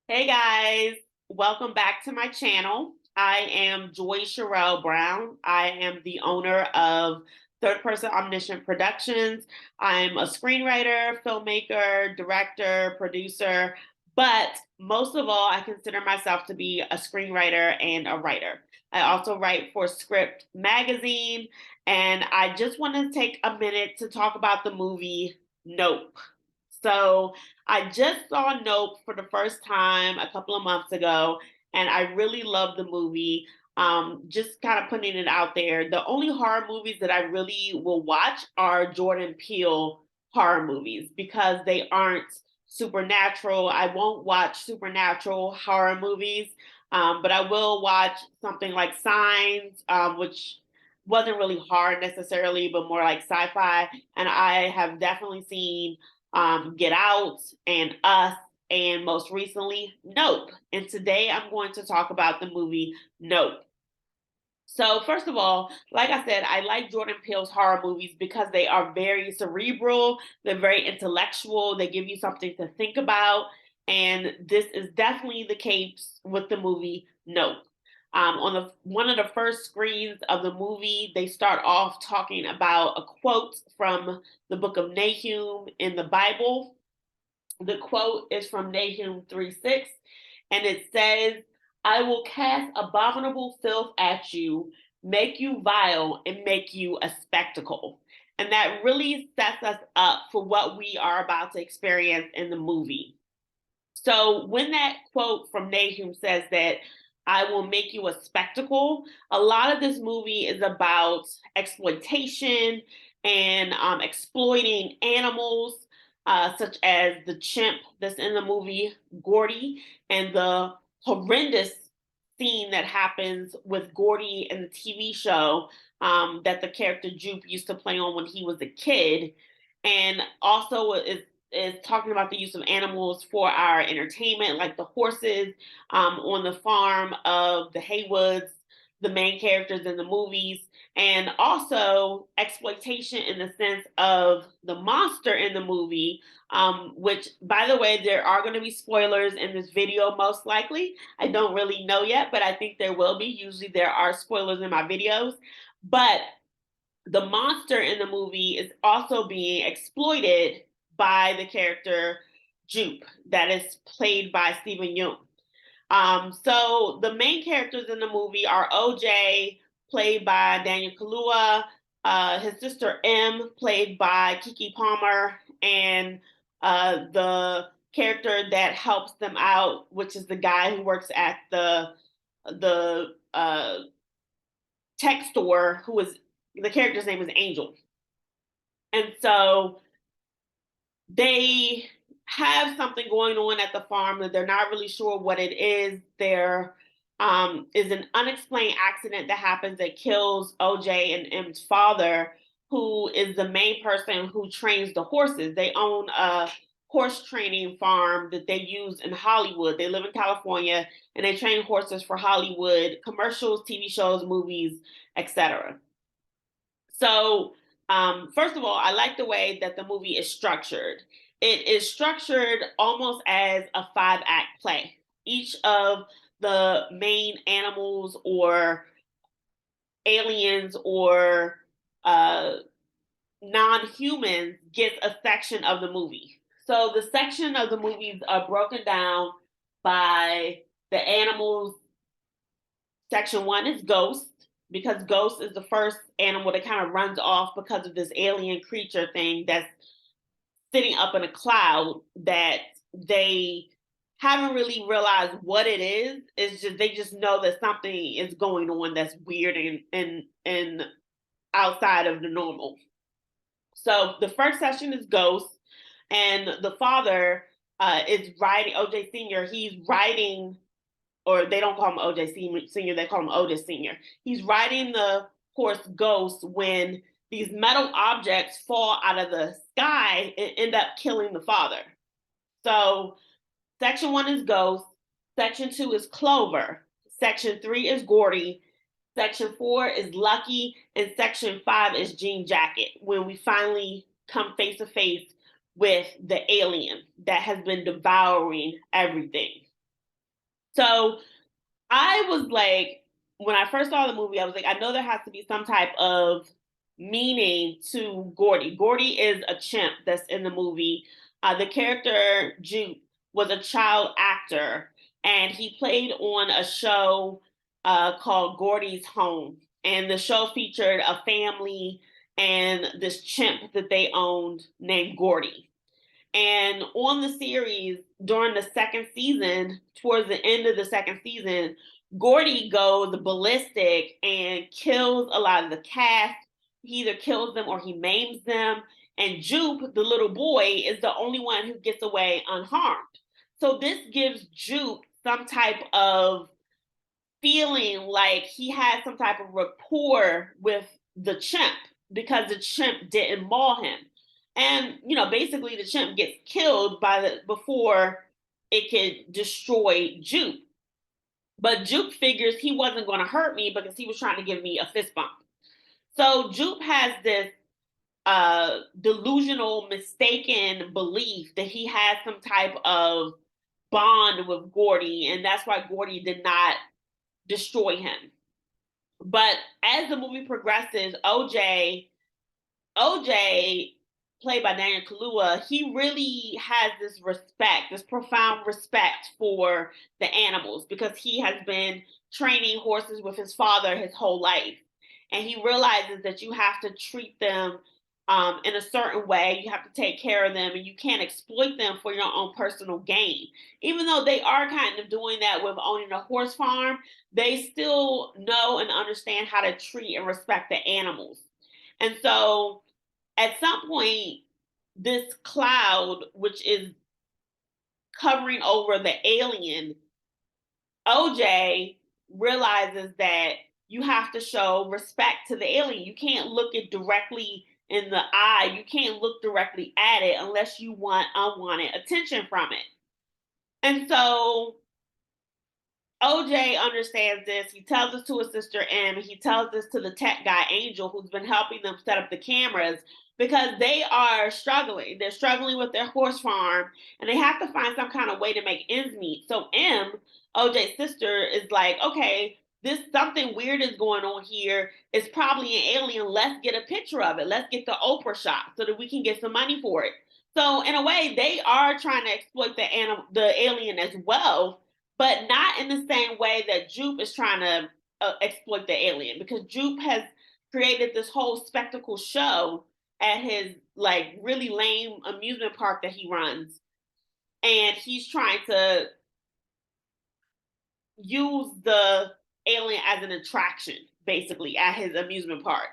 Hey guys, welcome back to my channel. I am Cheriel Brown. I am the owner of Third Person Omniscient Productions. I'm a screenwriter, filmmaker, director, producer, but most of all, I consider myself to be a screenwriter and a writer. I also write for Script Magazine, and I just want to take a minute to talk about the movie Nope. So I just saw Nope for the first time a couple of months ago, and I really loved the movie. Just kind of putting it out there. The only horror movies that I really will watch are Jordan Peele horror movies because they aren't supernatural. I won't watch supernatural horror movies, but I will watch something like Signs, which wasn't really horror necessarily, but more like sci-fi. And I have definitely seen Get Out, and Us, and most recently, Nope. And today I'm going to talk about the movie Nope. So, first of all, like I said, I like Jordan Peele's horror movies because they are very cerebral, they're very intellectual, they give you something to think about. And this is definitely the case with the movie Nope. On one of the first screens of the movie, they start off talking about a quote from the book of Nahum in the Bible. The quote is from Nahum 3:6, and it says, I will cast abominable filth at you, make you vile, and make you a spectacle. And that really sets us up for what we are about to experience in the movie. So when that quote from Nahum says that I will make you a spectacle, a lot of this movie is about exploitation and exploiting animals, such as the chimp that's in the movie Gordy, and the horrendous scene that happens with Gordy in the TV show that the character Jupe used to play on when he was a kid. And also is talking about the use of animals for our entertainment, like the horses on the farm of the Haywoods, the main characters in the movies, and also exploitation in the sense of the monster in the movie, which, by the way, there are going to be spoilers in this video, most likely. I don't really know yet, but I think there will be. Usually there are spoilers in my videos. But the monster in the movie is also being exploited by the character Jupe, that is played by Stephen Yeun. So the main characters in the movie are OJ, played by Daniel Kaluuya, his sister M, played by Kiki Palmer, and the character that helps them out, which is the guy who works at the tech store, who is the character's name is Angel. And so they have something going on at the farm that they're not really sure what it is. There is an unexplained accident that happens that kills OJ and M's father, who is the main person who trains the horses. They own a horse training farm that they use in Hollywood. They live in California and they train horses for Hollywood commercials, TV shows, movies, etc. So, first of all, I like the way that the movie is structured. It is structured almost as a five-act play. Each of the main animals or aliens or uh, non-humans gets a section of the movie. So the section of the movies are broken down by the animals. Section one is Ghost, because Ghost is the first animal that kind of runs off because of this alien creature thing that's sitting up in a cloud that they haven't really realized what it is. It's just they just know that something is going on that's weird and outside of the normal. So the first session is Ghost, and the father is writing OJ Senior. He's writing, or they don't call him OJ Senior, they call him Otis Senior. He's riding the horse Ghost when these metal objects fall out of the sky and end up killing the father. So section one is Ghost, section two is Clover, section three is Gordy, section four is Lucky, and section five is Jean Jacket, when we finally come face to face with the alien that has been devouring everything. So I was like, when I first saw the movie, I was like, I know there has to be some type of meaning to Gordy. Gordy is a chimp that's in the movie. The character Jupe was a child actor, and he played on a show called Gordy's Home. And the show featured a family and this chimp that they owned named Gordy. And on the series, during the second season, towards the end of the second season, Gordy goes ballistic and kills a lot of the cast. He either kills them or he maims them. And Jupe, the little boy, is the only one who gets away unharmed. So this gives Jupe some type of feeling like he had some type of rapport with the chimp because the chimp didn't maul him. And basically the chimp gets killed before it could destroy Jupe. But Jupe figures he wasn't going to hurt me because he was trying to give me a fist bump. So Jupe has this delusional, mistaken belief that he has some type of bond with Gordy, and that's why Gordy did not destroy him. But as the movie progresses, OJ, played by Daniel Kaluuya, he really has this respect, this profound respect for the animals because he has been training horses with his father his whole life. And he realizes that you have to treat them in a certain way. You have to take care of them and you can't exploit them for your own personal gain. Even though they are kind of doing that with owning a horse farm, they still know and understand how to treat and respect the animals. And so at some point, this cloud, which is covering over the alien, OJ realizes that you have to show respect to the alien. You can't look it directly in the eye. You can't look directly at it unless you want unwanted attention from it. And so OJ understands this. He tells this to his sister M. He tells this to the tech guy Angel, who's been helping them set up the cameras because they are struggling. They're struggling with their horse farm, and they have to find some kind of way to make ends meet. So M, OJ's sister, is like, okay, this something weird is going on here. It's probably an alien. Let's get a picture of it. Let's get the Oprah shot so that we can get some money for it. So in a way, they are trying to exploit the alien as well, but not in the same way that Jupe is trying to exploit the alien, because Jupe has created this whole spectacle show at his like really lame amusement park that he runs, and he's trying to use the alien as an attraction basically at his amusement park.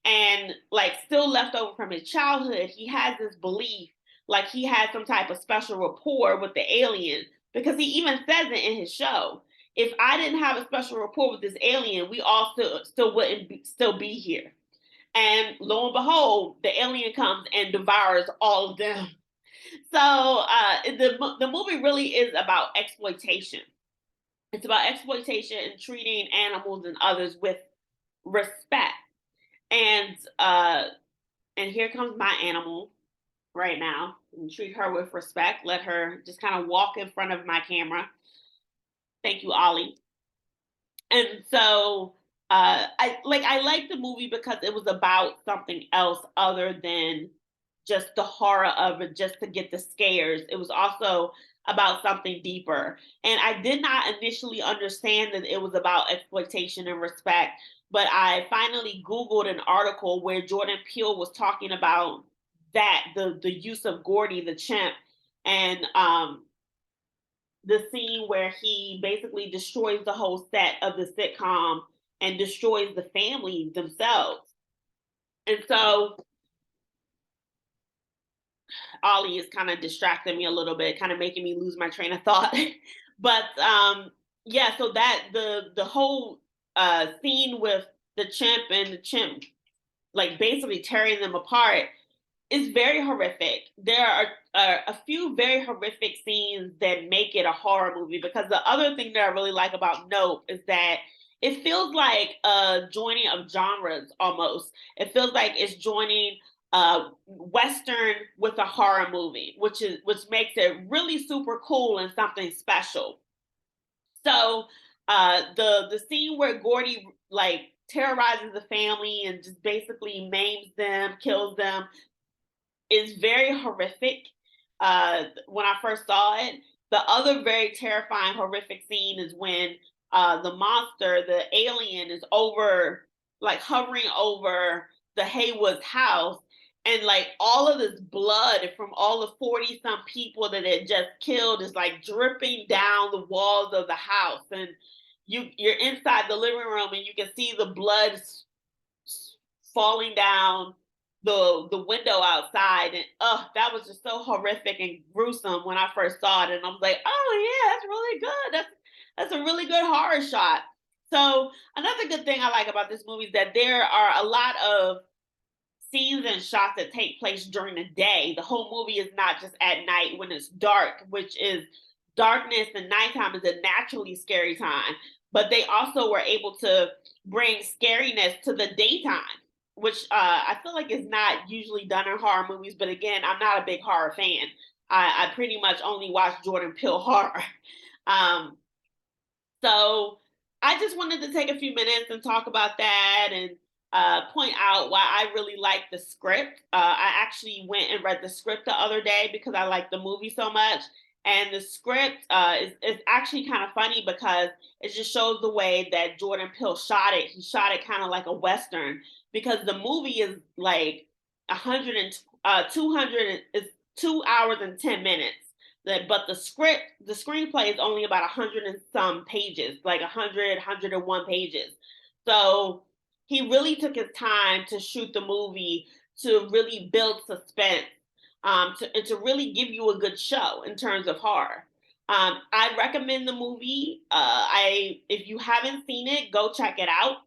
And like still left over from his childhood, he has this belief like he had some type of special rapport with the alien, because he even says it in his show. If I didn't have a special rapport with this alien, we all still wouldn't still be here. And lo and behold, the alien comes and devours all of them. So the movie really is about exploitation. It's about exploitation and treating animals and others with respect. And here comes my animal right now. And treat her with respect. Let her just kind of walk in front of my camera. Thank you, Ollie. And so I like the movie because it was about something else other than just the horror of it, just to get the scares. It was also about something deeper. And I did not initially understand that it was about exploitation and respect, but I finally Googled an article where Jordan Peele was talking about that, the use of Gordy the chimp, and the scene where he basically destroys the whole set of the sitcom and destroys the family themselves. And so Ollie is kind of distracting me a little bit, kind of making me lose my train of thought. But yeah, so that the whole scene with the chimp and the chimp like basically tearing them apart is very horrific. There are a few very horrific scenes that make it a horror movie, because the other thing that I really like about Nope is that it feels like a joining of genres almost. It feels like it's joining Western with a horror movie, which makes it really super cool and something special. So the scene where Gordy like terrorizes the family and just basically maims them, kills them, is very horrific. When I first saw it, the other very terrifying, horrific scene is when the monster, the alien, is over, like hovering over the Haywood's house, and like all of this blood from all the 40 some people that it just killed is like dripping down the walls of the house, and you're inside the living room and you can see the blood falling down the window outside, and that was just so horrific and gruesome when I first saw it, and I was like, oh yeah, that's really good. That's a really good horror shot. So another good thing I like about this movie is that there are a lot of scenes and shots that take place during the day. The whole movie is not just at night when it's dark, which is darkness and nighttime is a naturally scary time. But they also were able to bring scariness to the daytime, which I feel like is not usually done in horror movies. But again, I'm not a big horror fan. I pretty much only watch Jordan Peele horror. Um, so I just wanted to take a few minutes and talk about that and point out why I really like the script. I actually went and read the script the other day because I like the movie so much. And the script is actually kind of funny because it just shows the way that Jordan Peele shot it. He shot it kind of like a Western because the movie is like 100 and 200 is 2 hours and 10 minutes, but the screenplay is only about 100 and some pages, like 101 pages. So he really took his time to shoot the movie, to really build suspense, and to really give you a good show in terms of horror. I recommend the movie. If you haven't seen it, go check it out.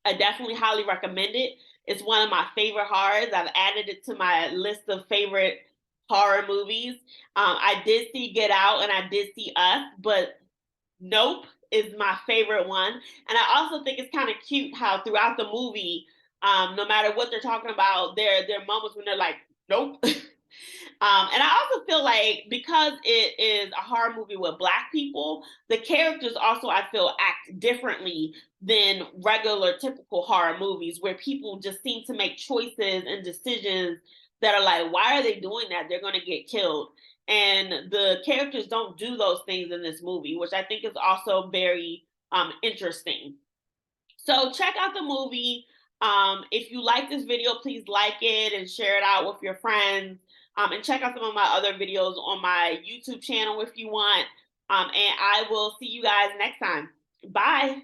I definitely highly recommend it. It's one of my favorite horrors. I've added it to my list of favorite horror movies. I did see Get Out and I did see Us, but Nope is my favorite one. And I also think it's kind of cute how throughout the movie, no matter what they're talking about, there are moments when they're like, Nope. And I also feel like because it is a horror movie with Black people, the characters also, I feel, act differently than regular typical horror movies where people just seem to make choices and decisions that are like, why are they doing that? They're going to get killed. And the characters don't do those things in this movie, which I think is also very interesting. So check out the movie. If you like this video, please like it and share it out with your friends. And check out some of my other videos on my YouTube channel if you want. And I will see you guys next time. Bye.